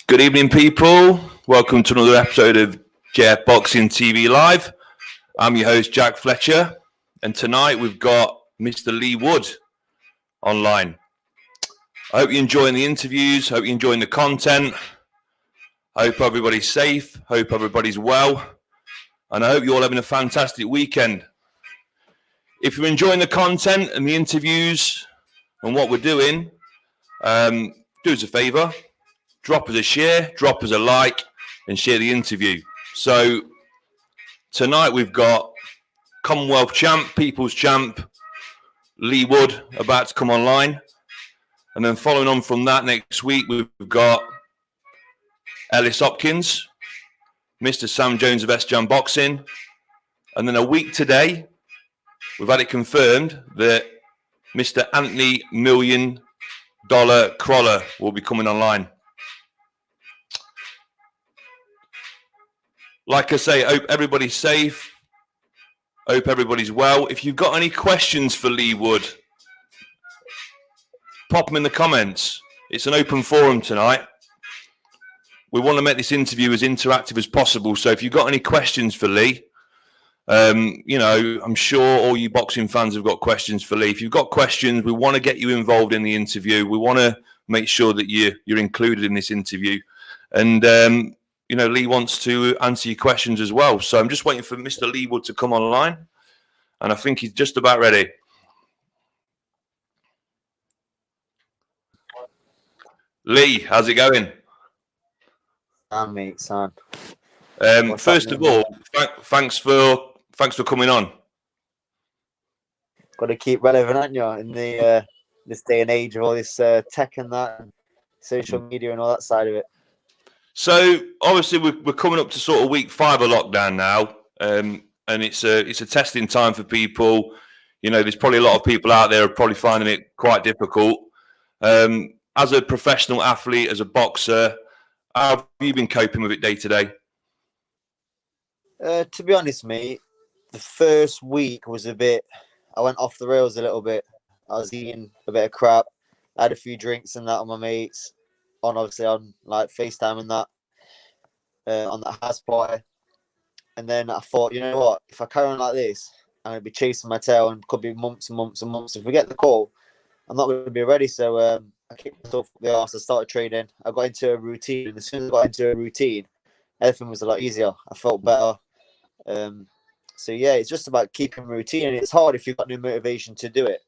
Good evening, people. Welcome to another episode of JF Boxing TV Live. I'm your host, Jack Fletcher, and tonight we've got Mr. Leigh Wood online. I hope you're enjoying the interviews. Hope you're enjoying the content. I hope everybody's safe. Hope everybody's well. And I hope you're all having a fantastic weekend. If you're enjoying the content and the interviews and what we're doing, do us a favour. Drop us a share, drop us a like, and share the interview. So tonight we've got Commonwealth champ, People's champ, Leigh Wood about to come online. And then following on from that, next week we've got Ellis Hopkins, Mr. Sam Jones of S-Jam Boxing. And then a week today, we've had it confirmed that Mr. Anthony $1 Million Crawler will be coming online. Like I say, hope everybody's safe. Hope everybody's well. If you've got any questions for Leigh Wood, pop them in the comments. It's an open forum tonight. We want to make this interview as interactive as possible. So if you've got any questions for Leigh, I'm sure all you boxing fans have got questions for Leigh. If you've got questions, we want to get you involved in the interview. We want to make sure that you're included in this interview. And, Leigh wants to answer your questions as well. So I'm just waiting for Mr. Leigh Wood to come online. And I think he's just about ready. Leigh, how's it going? Mate, son. First of all, thanks for coming on. Got to keep relevant, aren't you, in the this day and age of all this tech and that, and social media and all that side of it. So obviously we're coming up to sort of week 5 of lockdown now, and it's a testing time for people. You know, there's probably a lot of people out there who are probably finding it quite difficult. As a professional athlete, as a boxer, how have you been coping with it day to day? To be honest, mate, the first week was I went off the rails a little bit. I was eating a bit of crap. I had a few drinks and that on my mates, on like FaceTime and that, on that house party. And then I thought, you know what, if I carry on like this, I'm going to be chasing my tail and could be months and months and months. If we get the call, I'm not going to be ready. So I kicked myself up the arse. I started training. I got into a routine. And as soon as I got into a routine, everything was a lot easier. I felt better. So yeah, it's just about keeping routine, and it's hard if you've got no motivation to do it.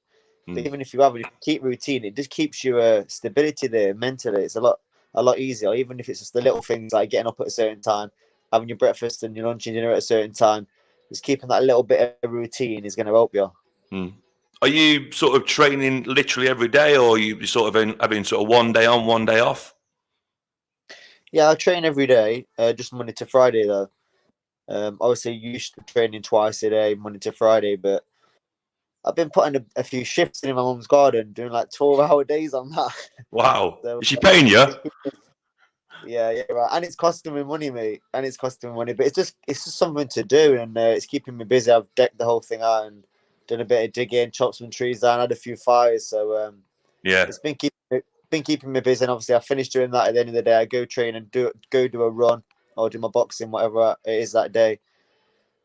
But even if you have it, if you keep routine, it just keeps you stability there mentally. It's a lot easier, even if it's just the little things like getting up at a certain time, having your breakfast and your lunch and dinner at a certain time. Just keeping that little bit of routine is going to help you. Are you sort of training literally every day, or are you sort of having sort of one day on, one day off? Yeah, I train every day, just Monday to Friday though. Obviously used to training twice a day, Monday to Friday, but I've been putting a few shifts in my mum's garden, doing like 12-hour days on that. Wow. So, is she paying you? Yeah, right. And it's costing me money, mate. And it's costing me money, but it's just something to do, and it's keeping me busy. I've decked the whole thing out and done a bit of digging, chopped some trees down, had a few fires. So yeah, it's been keeping me busy. And obviously, I finished doing that at the end of the day. I go train and do a run or do my boxing, whatever it is that day.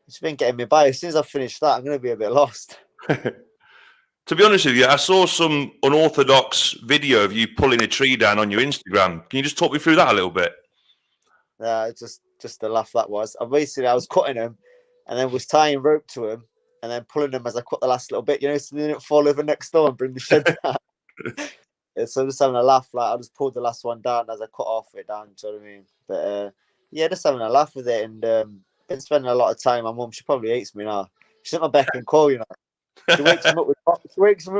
It's been getting me by. As soon as I finish that, I'm going to be a bit lost. To be honest with you, I saw some unorthodox video of you pulling a tree down on your Instagram. Can you just talk me through that a little bit? Yeah, just a laugh that was. I was cutting him, and then was tying rope to him, and then pulling them as I cut the last little bit, so they didn't fall over next door and bring the shed down. So I'm just having a laugh. Like I just pulled the last one down as I cut off it down. Do you know what I mean? But yeah, just having a laugh with it, and been spending a lot of time. My mum, she probably hates me now. She's at my beck and call, She wakes me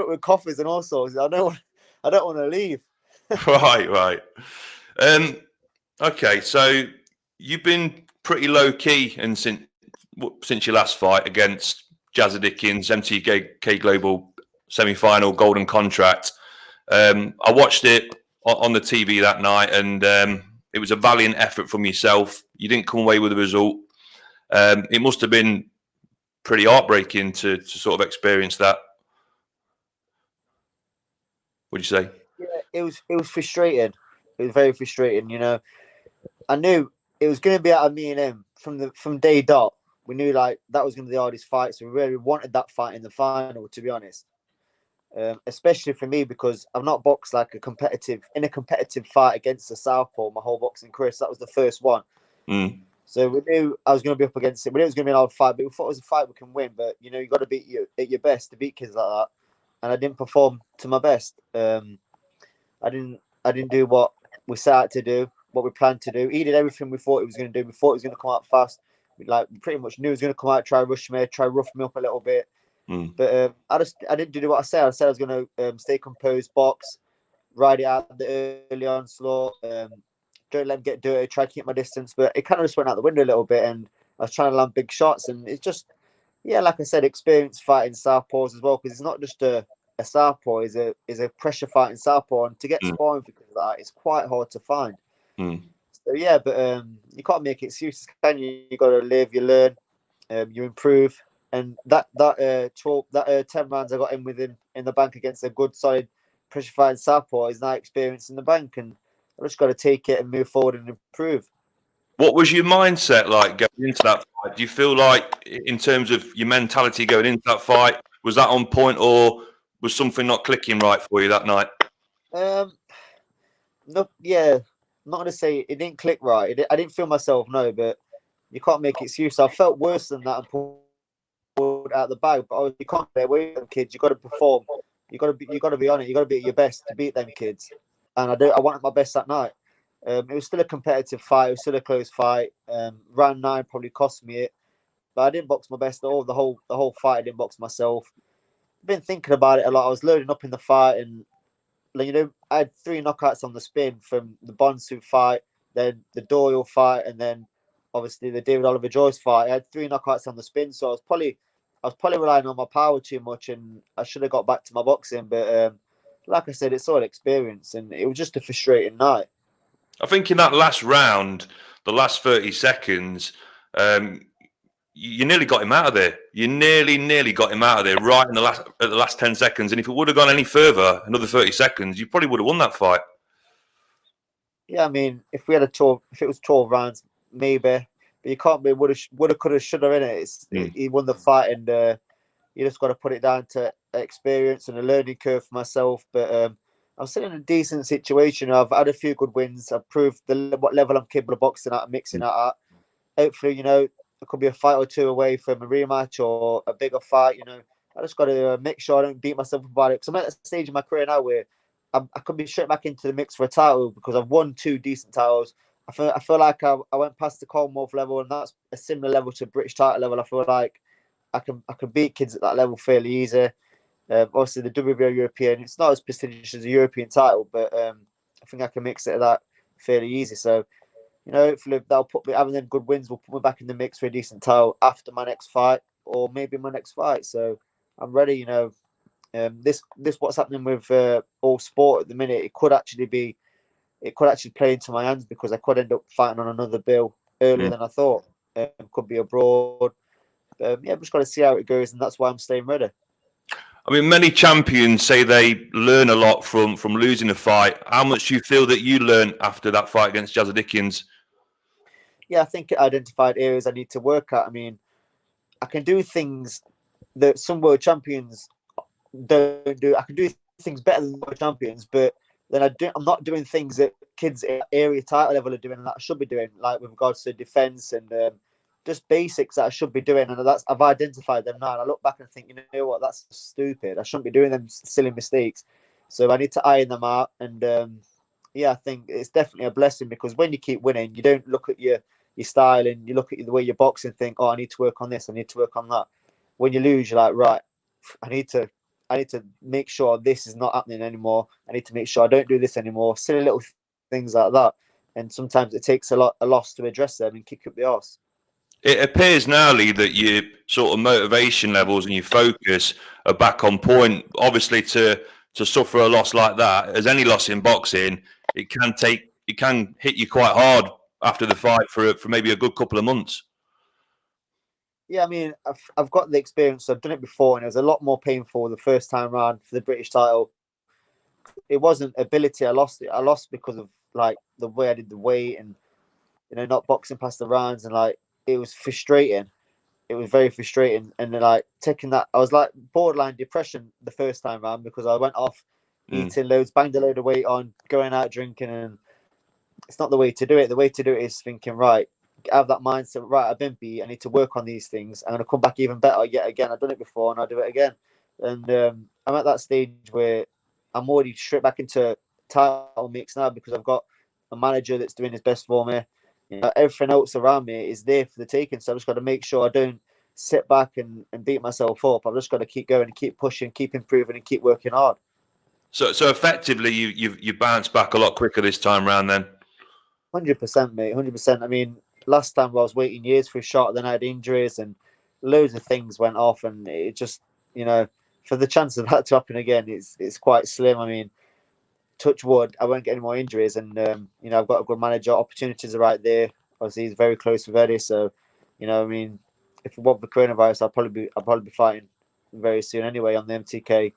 up with coffees and all sorts. I don't want to leave. Right. Okay, so you've been pretty low key, and since your last fight against Jazza Dickens, MTK Global semi-final golden contract. I watched it on the TV that night, and it was a valiant effort from yourself. You didn't come away with a result. It must have been pretty heartbreaking to sort of experience that. What'd you say? Yeah, it was frustrating. It was very frustrating. I knew it was going to be out of me and him from day dot. We knew like that was going to be the hardest fight, so we really wanted that fight in the final. To be honest, especially for me because I've not boxed like a competitive fight against a southpaw my whole boxing career. So that was the first one. Mm. So we knew I was going to be up against it. We knew it was going to be an hard fight, but we thought it was a fight we can win. But you know, you got to beat you at your best to beat kids like that. And I didn't perform to my best. I didn't do what we set out to do, what we planned to do. He did everything we thought he was going to do. We thought he was going to come out fast. We pretty much knew he was going to come out, try rush me, try rough me up a little bit. Mm. But I didn't do what I said. I said I was going to stay composed, box, ride it out the early onslaught. Don't let him get dirty, try to keep my distance. But it kind of just went out the window a little bit, and I was trying to land big shots. And it's just, yeah, like I said, experience fighting southpaws as well, because it's not just a southpaw, is a pressure fighting southpaw, and to get sparring because of that, it's quite hard to find. Mm. So yeah, but you can't make excuses, can you? You got to live, you learn, you improve, and that 10 rounds I got in the bank against a good solid pressure fighting southpaw is now experience in the bank, and I just got to take it and move forward and improve. What was your mindset like going into that fight? Do you feel like, in terms of your mentality going into that fight, was that on point, or was something not clicking right for you that night? No, yeah, I'm not gonna say it didn't click right. I didn't feel myself, no, but you can't make excuse. I felt worse than that and pulled out the bag, but you can't play away with them kids. You got to perform. You got to be on it. You got to be at your best to beat them kids. And I wanted my best that night. It was still a competitive fight. It was still a close fight. Round 9 probably cost me it, but I didn't box my best at all. The whole fight, I didn't box myself. I've been thinking about it a lot. I was loading up in the fight, and you know, I had 3 knockouts on the spin from the Bonsu fight, then the Doyle fight, and then obviously the David Oliver Joyce fight. I had 3 knockouts on the spin, so I was probably relying on my power too much, and I should have got back to my boxing. But like I said, it's all experience, and it was just a frustrating night. I think in that last round, the last 30 seconds, you nearly got him out of there. You nearly got him out of there right in at the last 10 seconds. And if it would have gone any further, another 30 seconds, you probably would have won that fight. Yeah, I mean, if it was 12 rounds, maybe, but you can't be woulda, coulda, shoulda in it. He won the fight, and you just got to put it down to experience and a learning curve for myself. But I'm still in a decent situation. I've had a few good wins. I've proved what level I'm capable of boxing at and mixing at. Hopefully, you know, it could be a fight or two away from a rematch or a bigger fight. You know, I just got to make sure I don't beat myself about it, because I'm at a stage in my career now where I could be straight back into the mix for a title because I've won 2 decent titles. I feel like I went past the Commonwealth level, and that's a similar level to British title level. I feel like I can beat kids at that level fairly easy. Obviously, the WBO European, it's not as prestigious as a European title, but I think I can mix it at that fairly easy. So, you know, hopefully that'll put me, having them good wins will put me back in the mix for a decent title after my next fight, or maybe my next fight. So I'm ready. You know, this what's happening with all sport at the minute. It could actually play into my hands, because I could end up fighting on another bill earlier than I thought. Could be abroad. Yeah, I've just got to see how it goes, and that's why I'm staying ready. I mean, many champions say they learn a lot from losing a fight. How much do you feel that you learned after that fight against Jazza Dickens? Yeah, I think it identified areas I need to work at. I mean, I can do things that some world champions don't do. I can do things better than world champions, but then I'm not doing things that kids at area title level are doing, and that I should be doing, like with regards to defense and just basics that I should be doing. And I've identified them now, and I look back and think, you know what, that's stupid. I shouldn't be doing them silly mistakes. So I need to iron them out. And yeah, I think it's definitely a blessing, because when you keep winning, you don't look at your style and you look at the way you box and think, oh, I need to work on this, I need to work on that. When you lose, you're like, right, I need to make sure this is not happening anymore. I need to make sure I don't do this anymore. Silly little things like that. And sometimes it takes a loss to address them and kick up the arse. It appears now, Lee, that your sort of motivation levels and your focus are back on point. Obviously, to suffer a loss like that, as any loss in boxing, it can hit you quite hard after the fight for maybe a good couple of months. Yeah, I mean, I've got the experience. I've done it before, and it was a lot more painful the first time round for the British title. It wasn't ability I lost it. I lost because of like the way I did the weight, and not boxing past the rounds, and like it was frustrating. It was very frustrating, and then like taking that, I was like borderline depression the first time round because I went off eating loads, banged a load of weight on, going out drinking, and it's not the way to do it. The way to do it is thinking, right, have that mindset, right, I've been beat, I need to work on these things. I'm going to come back even better yet again. I've done it before and I'll do it again. And I'm at that stage where I'm already straight back into title mix now because I've got a manager that's doing his best for me. Everything else around me is there for the taking. So I've just got to make sure I don't sit back and beat myself up. I've just got to keep going and keep pushing, keep improving and keep working hard. So effectively, you bounced back a lot quicker this time round then. 100%, mate. 100%. I mean, last time I was waiting years for a shot, then I had injuries and loads of things went off, and it just, for the chance of that to happen again, it's quite slim. I mean, touch wood, I won't get any more injuries, and I've got a good manager. Opportunities are right there. Obviously, he's very close with Eddie, so I mean, if it wasn't for coronavirus, I'll probably be fighting very soon anyway on the MTK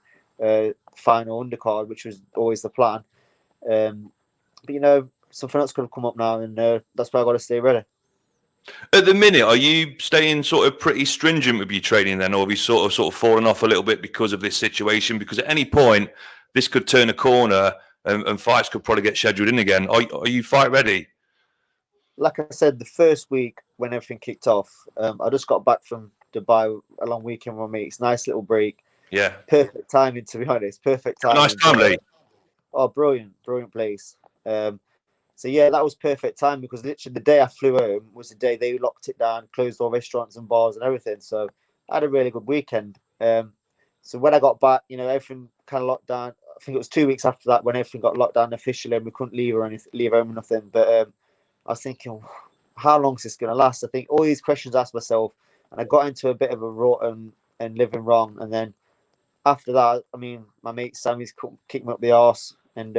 final undercard, which was always the plan. But something else could have come up now, and that's why I got to stay ready. At the minute, are you staying sort of pretty stringent with your training then, or have you sort of fallen off a little bit because of this situation? Because at any point, this could turn a corner, and fights could probably get scheduled in again. Are you fight ready? Like I said, the first week when everything kicked off, I just got back from Dubai a long weekend with my mates. Nice little break. Yeah. Perfect timing, to be honest. Perfect timing. Nice family. Brilliant place. So yeah, that was perfect time because literally the day I flew home was the day they locked it down, closed all restaurants and bars and everything. So I had a really good weekend. So when I got back, everything kind of locked down. I think it was 2 weeks after that when everything got locked down officially and we couldn't leave home or nothing. But I was thinking, how long is this going to last? I think all these questions I asked myself, and I got into a bit of a rut and living wrong. And then after that, I mean, my mate Sammy's kicked me up the arse, and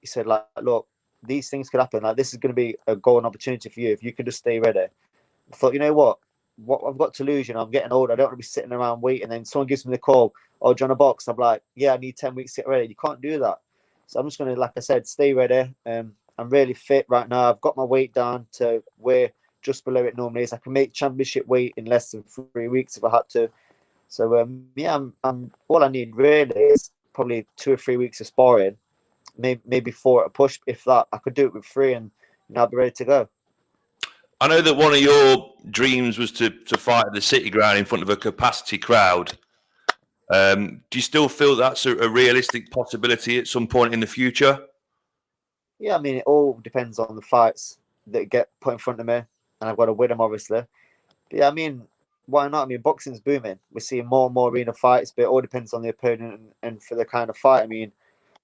he said, like, look, these things could happen. Like, this is going to be a golden opportunity for you if you can just stay ready. I thought, you know what I've got to lose. I'm getting older. I don't want to be sitting around waiting. Then someone gives me the call, oh, do you want a box? I'm like, yeah, I need 10 weeks to get ready. You can't do that. So I'm just going to, like I said, stay ready. I'm really fit right now. I've got my weight down to where just below it normally is. I can make championship weight in less than 3 weeks if I had to. So yeah, I'm all I need really is probably 2 or 3 weeks of sparring, maybe 4 at a push. If that, I could do it with 3, and I'll be ready to go. I know that one of your dreams was to fight at the City Ground in front of a capacity crowd. Do you still feel that's a realistic possibility at some point in the future? Yeah, I mean, it all depends on the fights that get put in front of me, and I've got to win them, obviously. But yeah, I mean, why not? I mean, boxing's booming. We're seeing more and more arena fights, but it all depends on the opponent and for the kind of fight. I mean,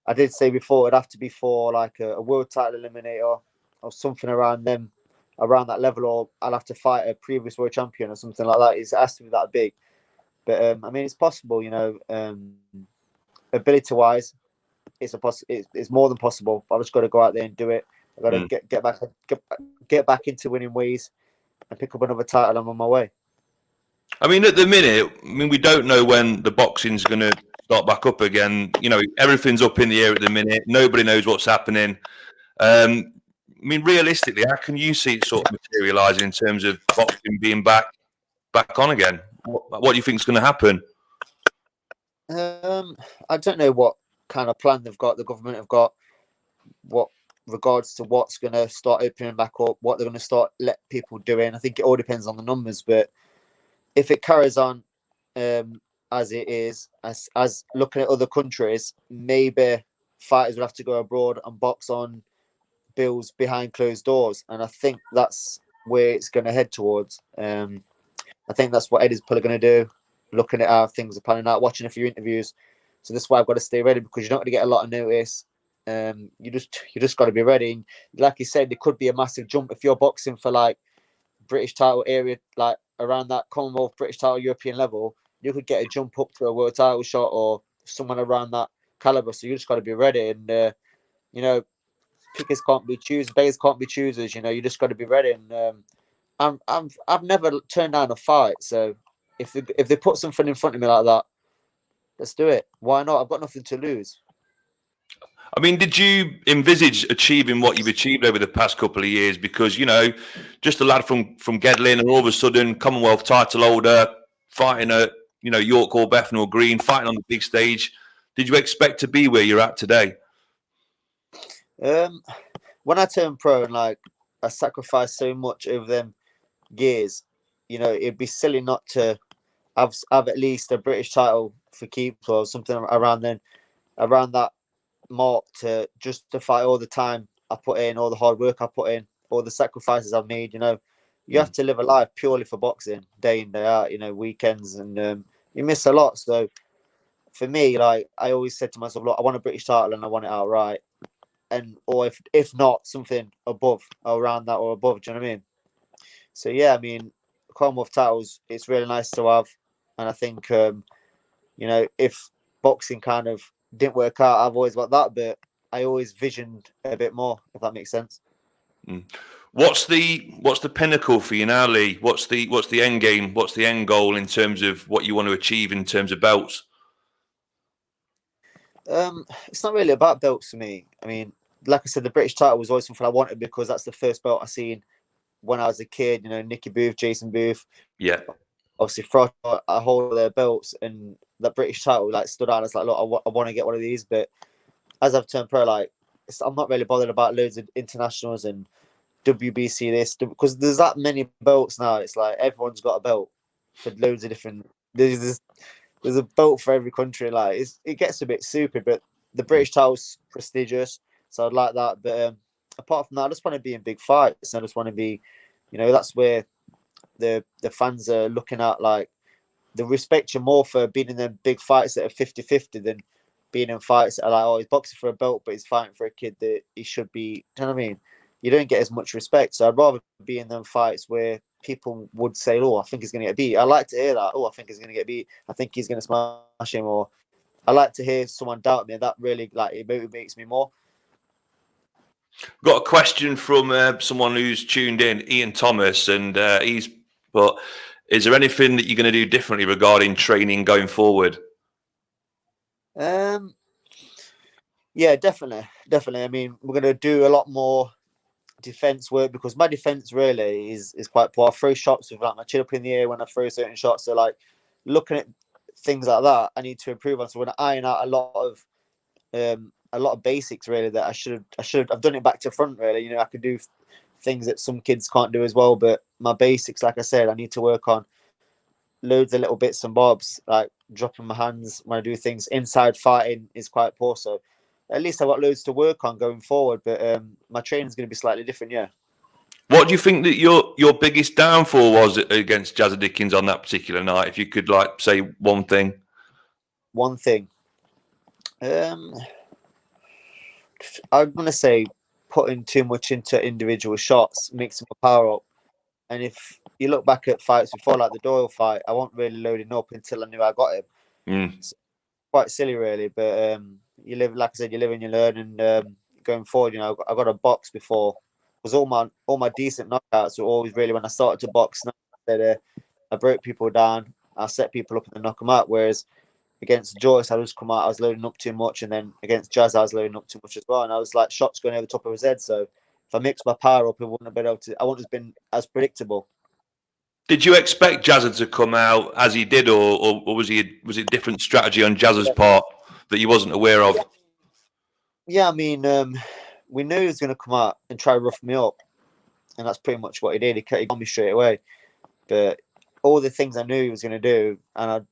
I did say before it'd have to be for like a world title eliminator or something around that level, or I'll have to fight a previous world champion or something like that. It has to be that big. But I mean, it's possible, ability-wise, it's more than possible. I've just got to go out there and do it. I've got to get back into winning ways and pick up another title. I'm on my way. I mean, at the minute, we don't know when the boxing's going to start back up again. Everything's up in the air at the minute. Nobody knows what's happening. I mean, realistically, how can you see it sort of materialising in terms of boxing being back on again? What do you think is going to happen? I don't know what kind of plan they've got. The government have got what regards to what's going to start opening back up, what they're going to start let people doing. I think it all depends on the numbers, but if it carries on as it is, as looking at other countries, maybe fighters will have to go abroad and box on bills behind closed doors, and I think that's where it's going to head towards. I think that's what Eddie's probably going to do, looking at how things are panning out, watching a few interviews. So that's why I've got to stay ready, because you're not going to get a lot of notice. You just got to be ready. And like you said, there could be a massive jump if you're boxing for like British title area, like around that Commonwealth, British title, European level. You could get a jump up to a world title shot or someone around that caliber. So you just got to be ready. And pickers can't be choosers, beggars can't be choosers. You just got to be ready. And I've never turned down a fight. So if they put something in front of me like that, let's do it. Why not? I've got nothing to lose. I mean, did you envisage achieving what you've achieved over the past couple of years? Because, just a lad from Gedlin and all of a sudden Commonwealth title holder, fighting at, York or Bethnal Green, fighting on the big stage. Did you expect to be where you're at today? When I turned pro and I sacrificed so much over them years, it'd be silly not to have at least a British title for keeps or something around that mark, to justify all the time I put in, all the hard work I put in, all the sacrifices I've made. You have to live a life purely for boxing, day in, day out, weekends, and you miss a lot. So for me, I always said to myself, look, I want a British title and I want it outright. Or if not, something above or around that or above. Do you know what I mean? So yeah, I mean, Commonwealth titles, it's really nice to have. And I think, if boxing kind of didn't work out, I've always got that, but I always visioned a bit more, if that makes sense. What's the pinnacle for you now, Leigh? What's the end game? What's the end goal in terms of what you want to achieve in terms of belts? It's not really about belts for me. I mean, like I said, the British title was always something I wanted because that's the first belt I seen when I was a kid. Nicky Booth, Jason Booth. Yeah. Obviously, Froch, I hold their belts, and that British title stood out. It's like, look, I want to get one of these. But as I've turned pro, I'm not really bothered about loads of internationals and WBC this, because there's that many belts now. It's like everyone's got a belt for loads of different. There's a belt for every country. It gets a bit stupid, but the British title's prestigious, so I'd like that. But apart from that, I just want to be in big fights. I just want to be, that's where the fans are looking at. They respect you more for being in them big fights that are 50-50 than being in fights that are like, oh, he's boxing for a belt, but he's fighting for a kid that he should be. Do you know what I mean? You don't get as much respect. So I'd rather be in them fights where people would say, oh, I think he's going to get beat. I like to hear that. Oh, I think he's going to get beat. I think he's going to smash him. Or I like to hear someone doubt me. That really, it motivates me more. Got a question from someone who's tuned in, Ian Thomas, and but is there anything that you're going to do differently regarding training going forward? Yeah, definitely. I mean, we're going to do a lot more defense work, because my defense really is quite poor. I throw shots with my chin up in the air when I throw certain shots. So looking at things like that, I need to improve on. So when I iron out a lot of basics really that I should have done it back to front really. I could do things that some kids can't do as well, but my basics, like I said, I need to work on loads of little bits and bobs, like dropping my hands when I do things. Inside fighting is quite poor, so at least I've got loads to work on going forward, but my training is going to be slightly different, yeah. What do you think that your biggest downfall was against Jazza Dickens on that particular night? If you could say one thing. One thing. I'm going to say putting too much into individual shots, mixing my power up. And if you look back at fights before, like the Doyle fight, I wasn't really loading up until I knew I got him. So, quite silly, really. But you live, like I said, you live and you learn. And going forward, I got a box before. Because all my decent knockouts were always really when I started to box. I broke people down, I set people up and then knock them out. Whereas against Joyce, I just come out, I was loading up too much, and then against Jazz, I was loading up too much as well. And I was like shots going over the top of his head. So if I mixed my power up, I wouldn't have been as predictable. Did you expect Jazza to come out as he did, or was it different strategy on Jazza's part that you wasn't aware of? Yeah, I mean, we knew he was going to come out and try to rough me up, and that's pretty much what he did. He got me straight away. But all the things I knew he was going to do, and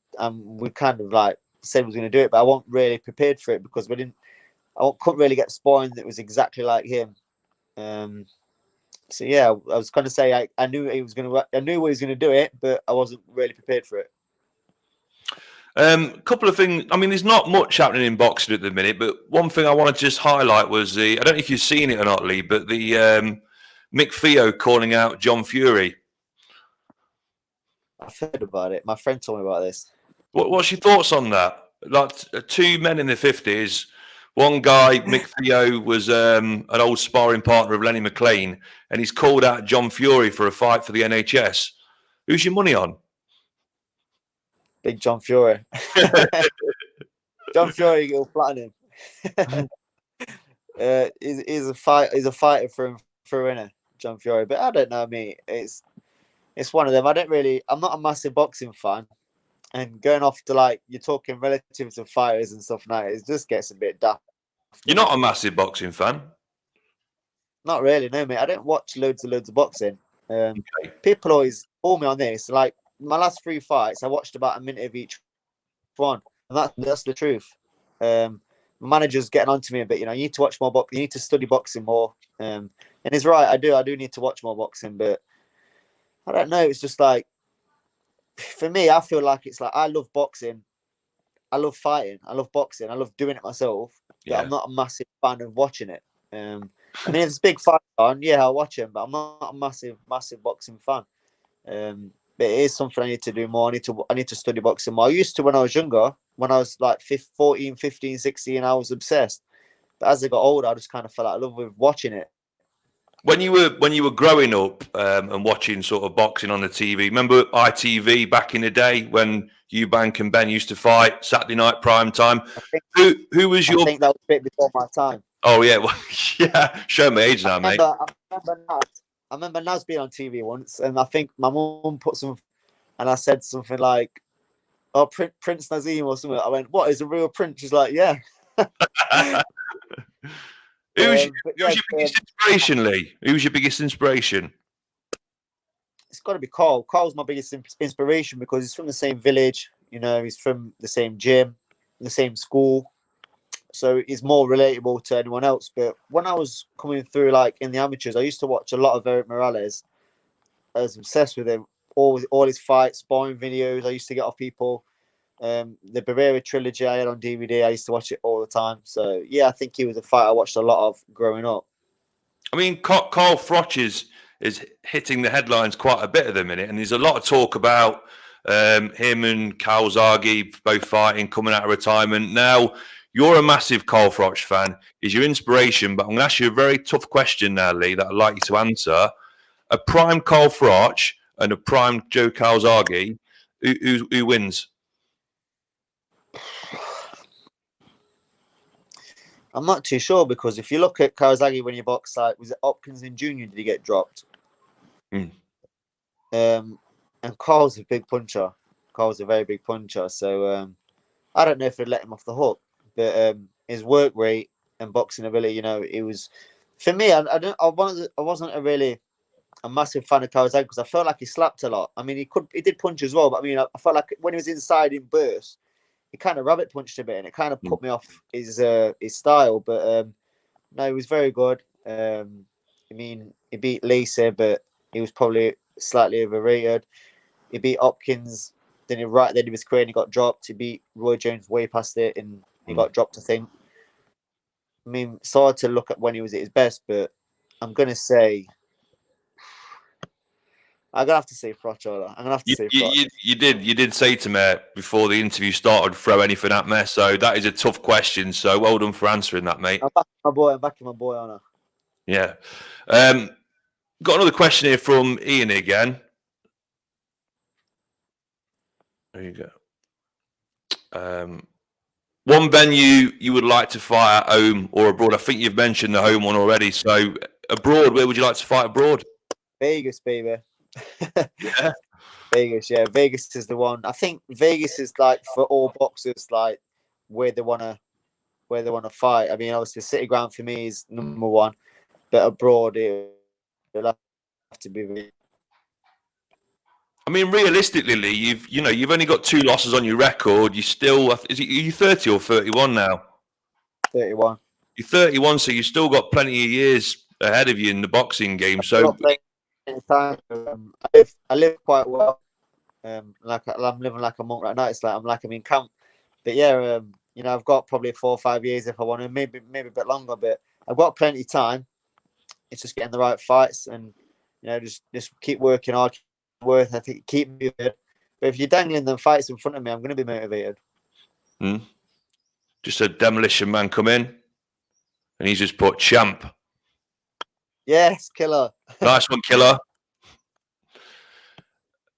we kind of said he was going to do it, but I wasn't really prepared for it because couldn't really get sparring that was exactly like him. So yeah, I was going to say I knew what he was going to do it, but I wasn't really prepared for it. Couple of things. I mean, there's not much happening in boxing at the minute, but one thing I want to just highlight was I don't know if you've seen it or not, Leigh, but the Mick Theo calling out John Fury. I've heard about it. My friend told me about this. What's your thoughts on that? Two men in their 50s. One guy, Mick Theo, was an old sparring partner of Lenny McLean, and he's called out John Fury for a fight for the NHS. Who's your money on? Big John Fury. John Fury, you'll flatten him. He's a fighter through innit, John Fury. But I don't know, mate. It's one of them. I'm not a massive boxing fan, and going off to like you're talking relatives of fighters and stuff now, it just gets a bit daft. You're not a massive boxing fan. Not really, no, mate. I don't watch loads of boxing. Okay. People always call me on this. Like my last 3 fights, I watched about a minute of each one, and that's the truth. My manager's getting on to me a bit. You need to watch more boxing. You need to study boxing more. And he's right. I do need to watch more boxing, but I don't know. It's just like for me, I feel like it's like I love boxing. I love fighting. I love boxing. I love doing it myself. But I'm not a massive fan of watching it. I mean, if it's a big fight on, yeah, I'll watch him, but I'm not a massive boxing fan. But it is something I need to do more. I need to study boxing more. I used to when I was younger, when I was like 14, 15, 16, I was obsessed. But as I got older, I just kind of fell out of love with watching it. When you were growing up and watching sort of boxing on the TV, remember ITV back in the day when Eubank and Ben used to fight Saturday night prime time? Who was your? I think that was a bit before my time. Oh yeah, well, yeah. Show my age now, mate. I remember Naz being on TV once, and I think my mum put some, and I said something like, "Oh, Prince Nazim" or something. I went, "What is a real prince?" She's like, "Yeah." Who's your biggest inspiration, Lee? Who's your biggest inspiration? It's got to be Carl. Carl's my biggest inspiration because he's from the same village. He's from the same gym, the same school. So he's more relatable to anyone else. But when I was coming through, like in the amateurs, I used to watch a lot of Eric Morales. I was obsessed with him. All his fights, sparring videos. I used to get off people. The Barrera trilogy I had on DVD. I used to watch it all the time. So yeah, I think he was a fight I watched a lot of growing up. I mean, Carl Froch is hitting the headlines quite a bit at the minute, and there's a lot of talk about him and Calzaghe both fighting, coming out of retirement. Now, you're a massive Carl Froch fan. He's your inspiration, but I'm going to ask you a very tough question now, Lee, that I'd like you to answer. A prime Carl Froch and a prime Joe Calzaghe, who wins? I'm not too sure because if you look at Calzaghe when he boxed, like, was it Hopkins and Junior? Did he get dropped? And Carl's a big puncher. Carl's a very big puncher. So I don't know if they'd let him off the hook, but his work rate and boxing ability, it was for me. I wasn't a massive fan of Calzaghe because I felt like he slapped a lot. I mean, he did punch as well, but I mean, I felt like when he was inside in bursts, he kind of rabbit punched a bit, and it kind of put me off his style. But no, he was very good. I mean, he beat Lisa, but he was probably slightly overrated. He beat Hopkins. Then he was clear and he got dropped. He beat Roy Jones way past it, and he got dropped, I think. I mean, it's hard to look at when he was at his best, but I'm gonna say. I'm gonna have to say Froch. I'm gonna have to say Froch. You did say to me before the interview started, throw anything at me. So that is a tough question. So well done for answering that, mate. I'm backing my boy on her. Yeah. Got another question here from Ian again. There you go. One venue you would like to fight at home or abroad? I think you've mentioned the home one already. So abroad, where would you like to fight abroad? Vegas, baby. Yeah. Vegas, yeah. Vegas is the one. I think Vegas is like for all boxers, like where they wanna fight. I mean, obviously, City Ground for me is number one, but abroad it'll have to be. I mean, realistically, Lee, you've only got 2 losses on your record. You still are you 30 or 31 now? 31. You're 31, so you've still got plenty of years ahead of you in the boxing game. So. I live quite well. I'm living like a monk right now. It's like I'm in camp. But yeah, I've got probably 4 or 5 years if I want to, maybe a bit longer. But I've got plenty of time. It's just getting the right fights and just keep working hard. I think keep moving. But if you're dangling them fights in front of me, I'm going to be motivated. Just a demolition man come in, and he's just put champ. Yes, killer. Nice one, killer.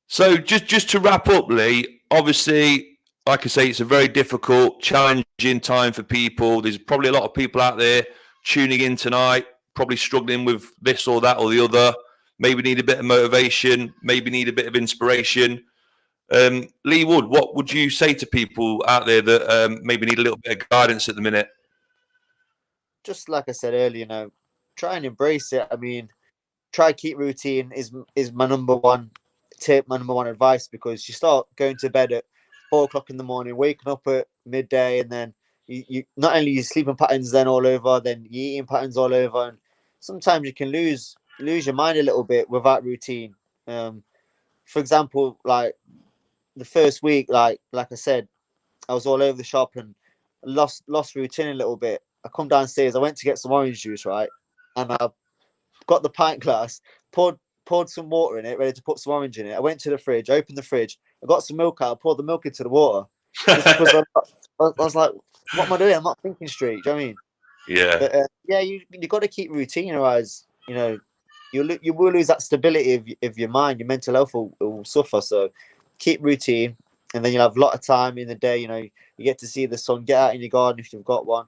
So just to wrap up, Lee, obviously, like I say, it's a very difficult, challenging time for people. There's probably a lot of people out there tuning in tonight, probably struggling with this or that or the other, maybe need a bit of motivation, maybe need a bit of inspiration. Leigh Wood, what would you say to people out there that maybe need a little bit of guidance at the minute? Just like I said earlier, try and embrace it. I mean, try keep routine is my number one tip, my number one advice, because you start going to bed at 4 o'clock in the morning, waking up at midday, and then you not only your sleeping patterns then all over, then your eating patterns all over, and sometimes you can lose your mind a little bit without routine. For example, like the first week, like I said, I was all over the shop and lost routine a little bit. I come downstairs, I went to get some orange juice, right, and I got the pint glass, poured some water in it, ready to put some orange in it. I went to the fridge, opened the fridge, I got some milk out, I poured the milk into the water. Just because I was like, what am I doing? I'm not thinking straight. Do you know what I mean? Yeah. But yeah, you got to keep routine, otherwise, you will lose that stability of your mind. Your mental health will suffer. So keep routine, and then you'll have a lot of time in the day. You get to see the sun, get out in your garden if you've got one.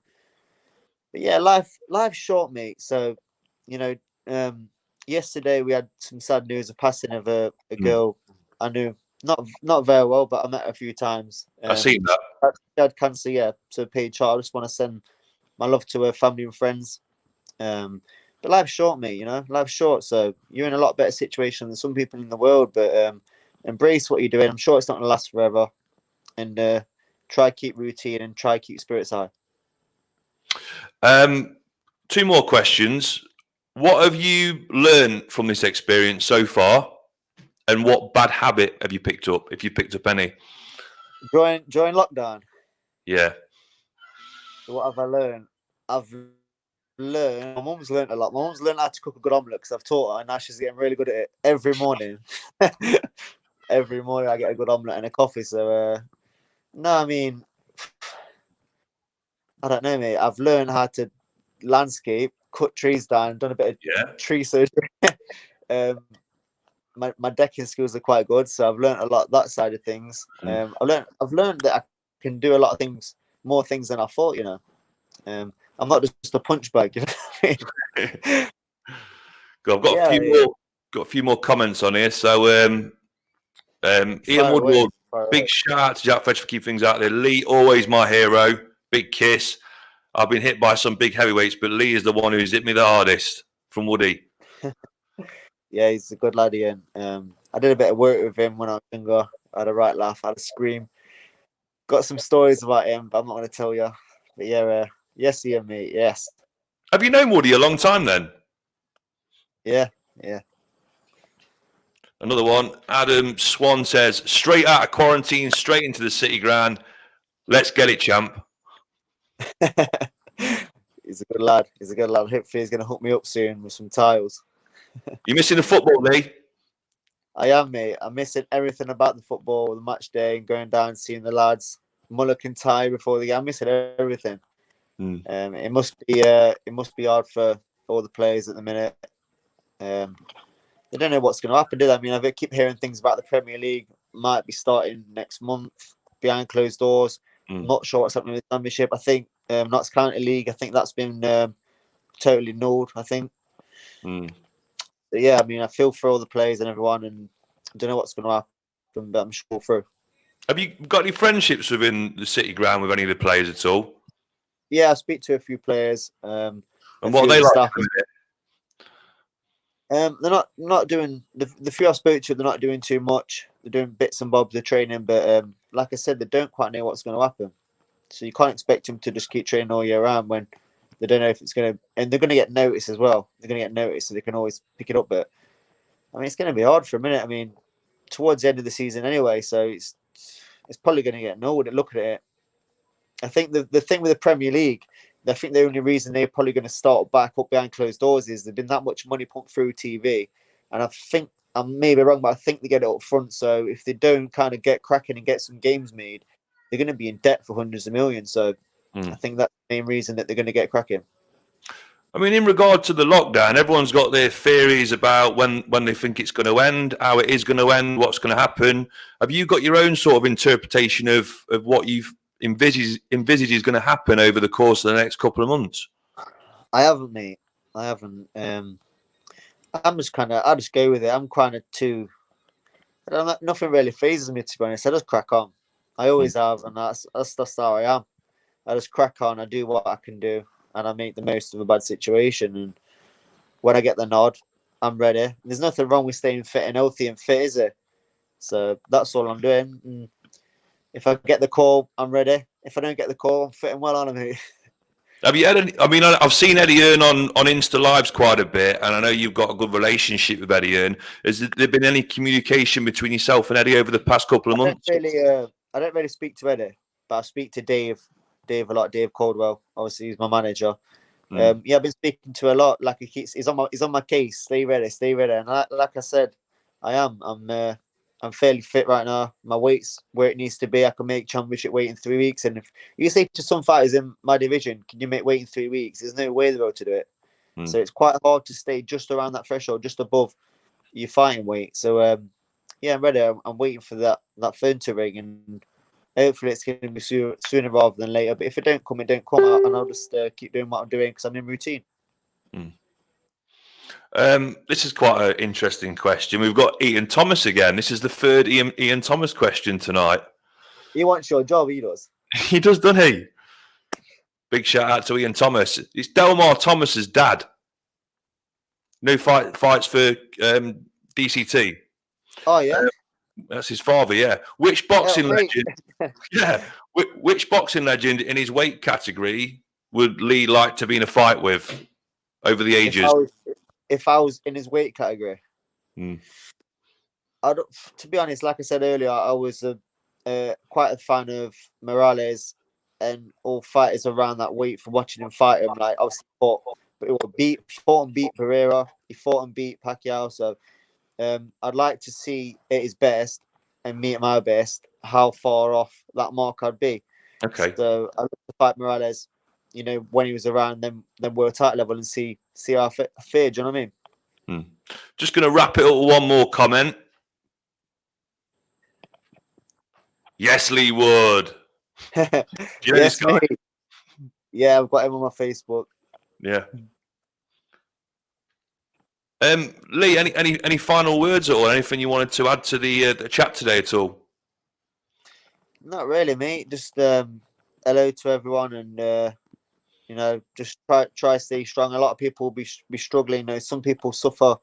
But yeah, life's short, mate. So, yesterday we had some sad news of passing of a girl I knew not very well, but I met her a few times. I've seen that. She had cancer, yeah. So paid child. I just want to send my love to her family and friends. But life's short, mate. Life's short. So you're in a lot better situation than some people in the world. But embrace what you're doing. I'm sure it's not going to last forever. And try keep routine and try keep spirits high. Two more questions. What have you learned from this experience so far? And what bad habit have you picked up, if you picked up any? During lockdown? Yeah. So what have I learned? I've learned, my mum's learned a lot. My mum's learned how to cook a good omelette because I've taught her, and now she's getting really good at it every morning. Every morning I get a good omelette and a coffee. So, no, I mean, I don't know, mate. I've learned how to landscape, cut trees down, done a bit of tree surgery. My decking skills are quite good, so I've learned a lot that side of things. I've learned that I can do a lot of things, more things than I thought. I'm not just a punch bag. You know what I mean? I've got a few more comments on here. So Ian Woodward, big shout out to Jack Froch for keeping things out there. Leigh, always my hero. Big kiss. I've been hit by some big heavyweights, but Leigh is the one who's hit me the hardest. From Woody. Yeah, he's a good lad, Ian. I did a bit of work with him when I was younger. I had a right laugh, I had a scream. Got some stories about him, but I'm not going to tell you. But yeah, yes, Ian, mate, yes. Have you known Woody a long time then? Yeah. Another one. Adam Swan says, straight out of quarantine, straight into the City Ground. Let's get it, champ. He's a good lad. Hopefully he's going to hook me up soon with some tiles. You missing the football, Leigh? I am, mate. I'm missing everything about the football, the match day, and going down seeing the lads mullock and tie before the game. I'm missing everything. It must be hard for all the players at the minute. They don't know what's going to happen, do they? I mean, I keep hearing things about the Premier League might be starting next month behind closed doors. I'm not sure what's happening with the Championship. I think Notts County League, I think that's been totally nulled, I think. But yeah, I mean, I feel for all the players and everyone, and I don't know what's going to happen, but I'm sure through. Have you got any friendships within the City Ground with any of the players at all? Yeah, I speak to a few players. And what are they like? They're not doing the few I spoke to. They're not doing too much. They're doing bits and bobs of training, but like I said, they don't quite know what's going to happen. So you can't expect them to just keep training all year round when they don't know if it's going to. And they're going to get notice as well. They're going to get notice, so they can always pick it up. But I mean, it's going to be hard for a minute. I mean, towards the end of the season anyway, so it's probably going to get nulled. Looking at it, I think the thing with the Premier League, I think the only reason they're probably going to start back up behind closed doors is there's been that much money pumped through TV, and I think I may be wrong, but I think they get it up front. So if they don't kind of get cracking and get some games made, they're going to be in debt for hundreds of millions. So I think that's the main reason that they're going to get cracking. I mean, in regard to the lockdown, everyone's got their theories about when they think it's going to end, how it is going to end, what's going to happen. Have you got your own sort of interpretation of what you've envisaged is going to happen over the course of the next couple of months? I haven't, mate. I haven't. I just go with it. I'm kind of too. Nothing really phases me, to be honest. I just crack on. I always have, and that's how I am. I just crack on. I do what I can do, and I make the most of a bad situation. And when I get the nod, I'm ready. There's nothing wrong with staying fit and healthy and fit, is it? So that's all I'm doing. And if I get the call, I'm ready. If I don't get the call, I'm fitting well on me. Have you had any? I mean, I've seen Eddie Hearn on Insta Lives quite a bit, and I know you've got a good relationship with Eddie Hearn. Has there been any communication between yourself and Eddie over the past couple of months? I don't really speak to Eddie, but I speak to Dave a lot. Dave Caldwell, obviously, he's my manager. Yeah, I've been speaking to a lot. Like he's on my case. Stay ready. And like I said, I am. I'm fairly fit right now. My weight's where it needs to be. I can make championship weight in 3 weeks. And if you say to some fighters in my division, can you make weight in 3 weeks? There's no way they're able to do it. So it's quite hard to stay just around that threshold, just above your fighting weight. So yeah, I'm ready. I'm waiting for that phone to ring, and hopefully it's going to be sooner rather than later. But if it don't come, it don't come out, and I'll just keep doing what I'm doing because I'm in routine. This is quite an interesting question. We've got Ian Thomas again. This is the third Ian Thomas question tonight. He wants your job, he does. He does, doesn't he? Big shout out to Ian Thomas. It's Delmar Thomas's dad. No fights for DCT. Oh yeah, that's his father. Yeah. Which boxing legend? Yeah. Which boxing legend in his weight category would Leigh like to be in a fight with over the ages? If I was in his weight category, I don't. To be honest, like I said earlier, I was quite a fan of Morales and all fighters around that weight from watching him fight him. Like obviously fought and beat Pereira. He fought and beat Pacquiao. So I'd like to see at his best and me at my best how far off that mark I'd be. Okay. So I'd like to fight Morales, you know, when he was around, then we're tight level and see how I fare. Do you know what I mean? Just going to wrap it up with one more comment. Yes, Leigh Wood. Do you know this guy? Mate. Yeah, I've got him on my Facebook. Yeah. Leigh, any final words or anything you wanted to add to the chat today at all? Not really, mate. Just hello to everyone, and you know, just try to stay strong. A lot of people will be struggling. You know, some people suffer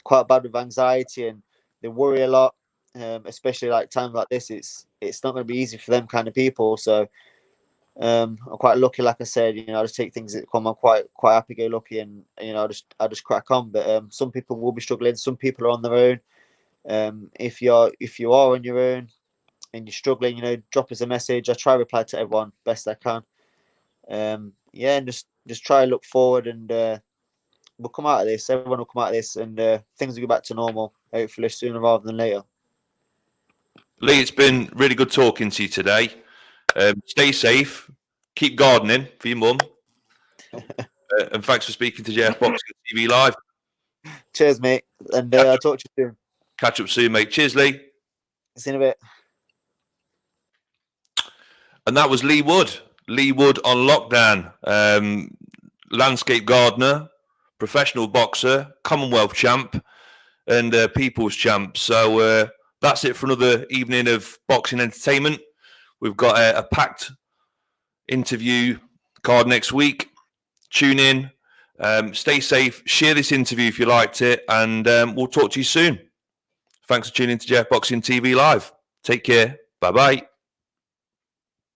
quite bad with anxiety and they worry a lot, especially like times like this. It's not going to be easy for them kind of people. So I'm quite lucky, like I said. You know, I just take things that come. I'm quite happy go lucky, and you know, I just crack on. But some people will be struggling. Some people are on their own. If you are on your own and you're struggling, you know, drop us a message. I try to reply to everyone best I can. Yeah, and just try to look forward, and we'll come out of this. Everyone will come out of this, and things will go back to normal, hopefully sooner rather than later. Leigh, it's been really good talking to you today. Stay safe. Keep gardening for your mum. And thanks for speaking to JF Boxing TV Live. Cheers, mate. And I'll talk to you soon. Catch up soon, mate. Cheers, Leigh. See you in a bit. And that was Leigh Wood. Leigh Wood on lockdown. Landscape gardener, professional boxer, Commonwealth champ, and People's champ. So that's it for another evening of boxing entertainment. We've got a packed interview card next week. Tune in. Stay safe. Share this interview if you liked it, and we'll talk to you soon. Thanks for tuning in to JF Boxing TV Live. Take care. Bye-bye.